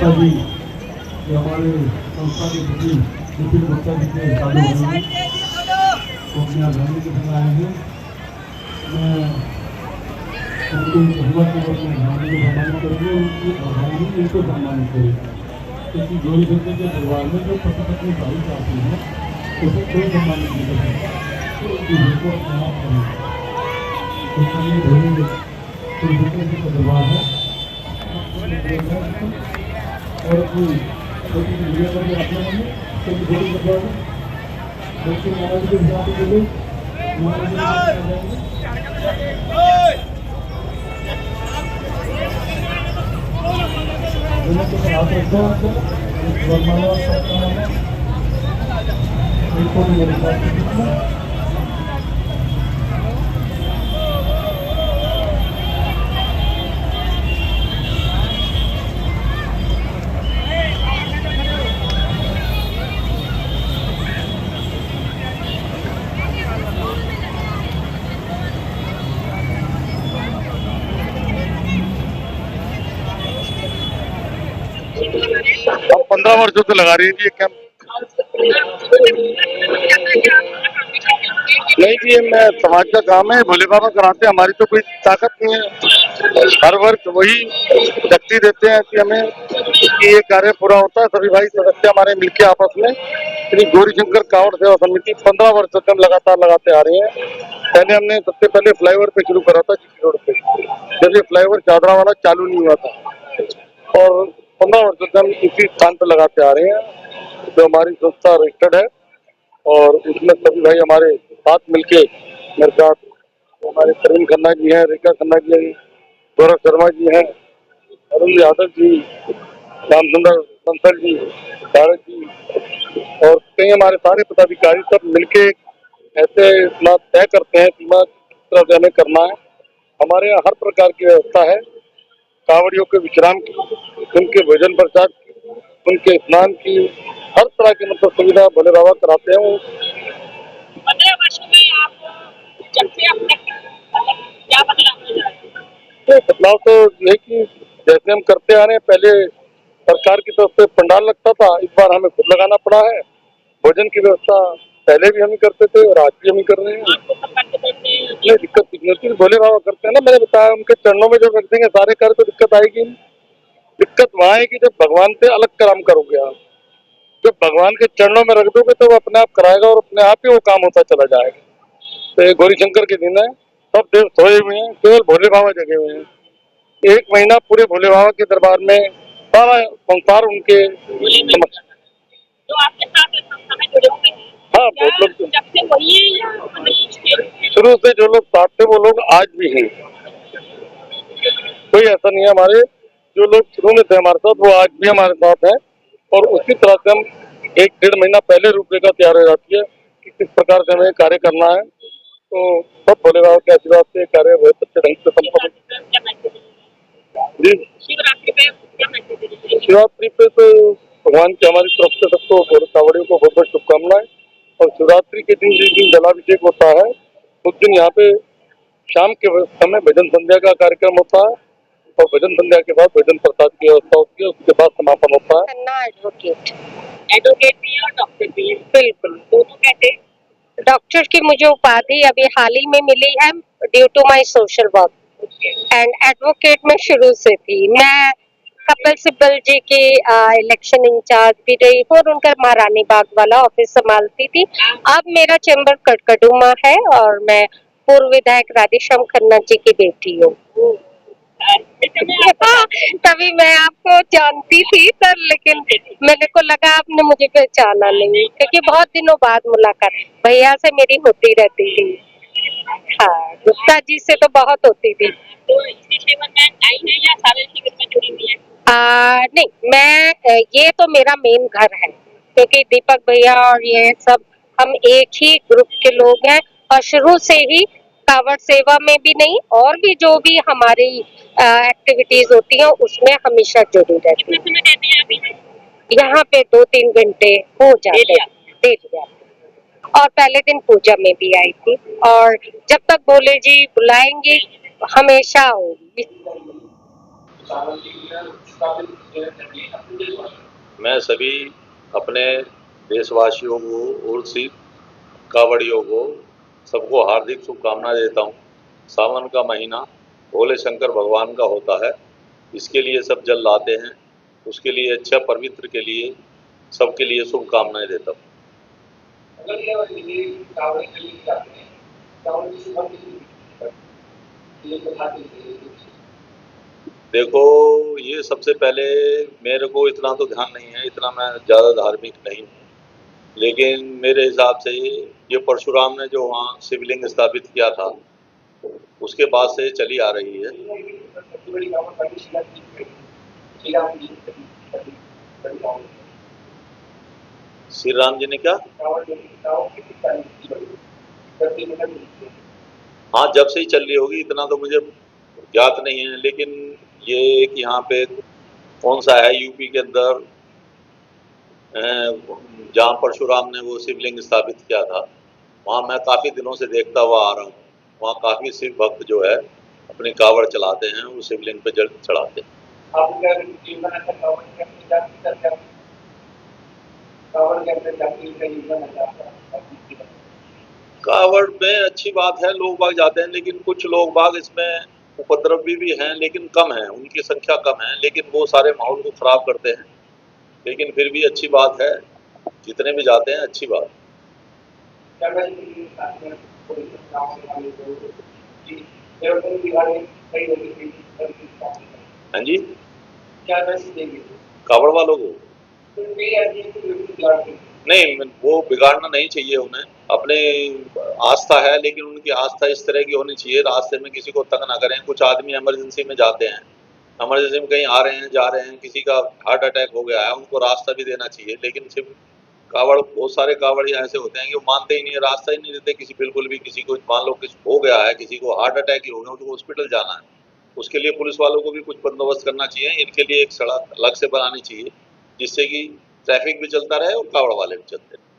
गुप्ता जी जो हमारे संस्था के सचिव नितिन गुप्ता जी के चालू होंगे वो अपने आगामी के समय आए हैं। मैं उनकी हिम्मतनगर में गांधी को सम्मानित करेंगे, उनकी गांधी इनको सम्मानित करेंगे, क्योंकि गौरी शंकर के परिवार में जो पति पत्नी भाई चाहती हैं उसे कोई सम्मानित नहीं कर सकता, तो उस चीज़ों को अपने आप करेंगे। इसलिए गौरी शंकर के परिवार है और अपनी छोटी मीडिया पर भी आते हैं, छोटी छोटी परिवार बच्चे महाराज के हिसाब से लोग हम 15 वर्षों से लगा रही है जी ये कैंप। नहीं जी, मैं समाज का काम है, भोले बाबा कराते हैं, हमारी तो कोई ताकत नहीं है। हर वर्ष वही शक्ति देते हैं कि हमें कि ये कार्य पूरा होता है। सभी भाई सदस्य हमारे मिलकर आपस में श्री गौरीशंकर कांवड़ सेवा समिति 15 वर्ष से हम लगातार लगाते आ रहे हैं। पहले हमने सबसे पहले फ्लाईओवर पे शुरू करा था, जीटी रोड पे, जब ये फ्लाईओवर चादरा वाला चालू नहीं हुआ था, और 15 वर्ष से हम इसी स्थान पर लगाते आ रहे हैं। जो हमारी संस्था रजिस्टर्ड है और उसमें सभी भाई हमारे साथ मिलके मेरे साथ हमारे प्रवीण खन्ना जी हैं, रेखा खन्ना जी हैं, गौरव शर्मा जी हैं, अरुण यादव जी, रामचंद्र बंसल जी, भारत जी और कई हमारे सारे पदाधिकारी सब मिलके ऐसे अपना तय करते हैं सीमा किस तरह से हमें करना है। हमारे यहाँ हर प्रकार की व्यवस्था है, कांवड़ियों के विश्राम की, उनके भोजन प्रसाद की, उनके स्नान की, हर तरह की मतलब सुविधा भोले बाबा कराते हैं। वो 15 वर्षों में आप जब से अपने क्या बदलाव? तो बदलाव तो ये कि जैसे हम करते आ रहे हैं, पहले सरकार की तरफ से पंडाल लगता था, इस बार हमें खुद लगाना पड़ा है। भोजन की व्यवस्था पहले भी हम ही करते थे और आज भी हम ही कर रहे हैं। नहीं दिक्कत नहीं, भोले बाबा करते हैं ना, मैंने बताया उनके चरणों में जब रख देंगे सारे कार्य तो दिक्कत आएगी नहीं। दिक्कत वहाँ है कि जब भगवान से अलग काम करोगे आप, जब भगवान के चरणों में रख दोगे तो वो अपने आप कराएगा और अपने आप ही वो काम होता चला जाएगा। तो ये गौरीशंकर के दिन है, सब देव सोए हुए हैं, केवल भोले बाबा जगे हुए हैं। 1 महीना पूरे भोले बाबा के दरबार में सारा संसार उनके समक्ष। जो आपके साथ समय जुड़े हुए हैं, हाँ बहुत लोग जब से वही है या शुरू से जो लोग साथ थे वो लोग आज भी हैं। कोई ऐसा नहीं है, हमारे जो लोग शुरू में थे हमारे साथ वो आज भी हमारे साथ हैं। और उसी तरह से हम 1-1.5 महीना पहले रूपरेखा तैयार हो जाती है कि किस प्रकार से हमें कार्य करना है। तो सब भोले बाबा के आशीर्वाद से कार्य बहुत अच्छे ढंग से संपन्न। जी शिवरात्रि पे क्या मैसेज? शिवरात्रि पे तो भगवान की हमारी तरफ से सबको कांवड़ियों को बहुत बहुत शुभकामनाएं। और शिवरात्रि के दिन जिस दिन जलाभिषेक होता है उस दिन यहाँ पे शाम के समय भजन संध्या का कार्यक्रम होता है और भजन संध्या के बाद भजन प्रसाद की व्यवस्था होती है, उसके बाद समापन होता है। खन्ना एडवोकेट भी है और डॉक्टर भी है। बिल्कुल, दोनों कहते हैं। डॉक्टर की मुझे उपाधि अभी हाल ही में मिली है due to my social work, and advocate में शुरू से थी। मैं कपिल सिब्बल जी के इलेक्शन इंचार्ज भी रही हूँ और उनका महारानी बाग वाला ऑफिस संभालती थी। अब मेरा चैम्बर कटकड़ुमा है और मैं पूर्व विधायक राधेश्याम खन्ना जी की बेटी हूँ। तभी मैं आपको जानती थी सर, लेकिन मेरे को लगा आपने मुझे पहचाना नहीं, क्योंकि बहुत दिनों बाद मुलाकात भैया से मेरी होती रहती थी। हाँ, गुप्ता जी से तो बहुत होती थी। तो इसी सेवा में आई है या सारे शिविर में जुड़ी हुई है? नहीं, मैं ये तो मेरा मेन घर है, क्योंकि दीपक भैया और ये सब हम एक ही ग्रुप के लोग हैं और शुरू से ही कांवड़ सेवा में भी नहीं और भी जो भी हमारी एक्टिविटीज होती हैं उसमें हमेशा जुड़ी रहती है। यहाँ पे 2-3 घंटे हो जाते हैं और पहले दिन पूजा में भी आई थी और जब तक भोले जी बुलाएंगे हमेशा होगी। मैं सभी अपने देशवासियों को और सिख कावड़ियों को सबको हार्दिक शुभकामनाएं देता हूँ। सावन का महीना भोले शंकर भगवान का होता है, इसके लिए सब जल लाते हैं, उसके लिए अच्छा पवित्र के लिए सबके लिए शुभकामनाएं देता हूँ। देखो, ये सबसे पहले मेरे को इतना तो ध्यान नहीं है, इतना मैं ज़्यादा धार्मिक नहीं हूँ, लेकिन मेरे हिसाब से ये परशुराम ने जो वहाँ शिवलिंग स्थापित किया था उसके बाद से चली आ रही है। श्री राम जी ने क्या? हाँ, जब से ही चल रही होगी, इतना तो मुझे ज्ञात नहीं है, लेकिन ये कि यहाँ पे कौन सा है यूपी के अंदर जहाँ परशुराम ने वो शिवलिंग स्थापित किया था, वहाँ मैं काफ़ी दिनों से देखता हुआ आ रहा हूँ। वहाँ काफ़ी शिव भक्त जो है अपनी कावड़ चलाते हैं, वो शिवलिंग पे जल चढ़ाते हैं। कावड़ में अच्छी बात है, लोग बाग जाते हैं, लेकिन कुछ लोग बाग इसमें उपद्रवी भी हैं, लेकिन कम है, उनकी संख्या कम है, लेकिन वो सारे माहौल को खराब करते हैं। लेकिन फिर भी अच्छी बात है, जितने भी जाते हैं अच्छी बात। हाँ जी, कावड़ वालों को नहीं, वो बिगाड़ना नहीं चाहिए उन्हें, अपने आस्था है, लेकिन उनकी आस्था इस तरह की होनी चाहिए, रास्ते में किसी को तंग ना करें। कुछ आदमी इमरजेंसी में जाते हैं, इमरजेंसी में कहीं आ रहे हैं, जा रहे हैं, किसी का हार्ट अटैक हो गया है, उनको रास्ता भी देना चाहिए। लेकिन सिर्फ कावड़, बहुत सारे कावड़िया ऐसे होते हैं कि वो मानते ही नहीं है, रास्ता ही नहीं देते किसी, बिल्कुल भी। किसी को मान लो किसी हो गया है, किसी को हार्ट अटैक ही हो गया, तो हॉस्पिटल जाना है, उसके लिए पुलिस वालों को भी कुछ बंदोबस्त करना चाहिए। इनके लिए एक सड़क अलग से बनानी चाहिए, जिससे कि ट्रैफिक भी चलता रहे और कावड़ वाले भी चलते रहे।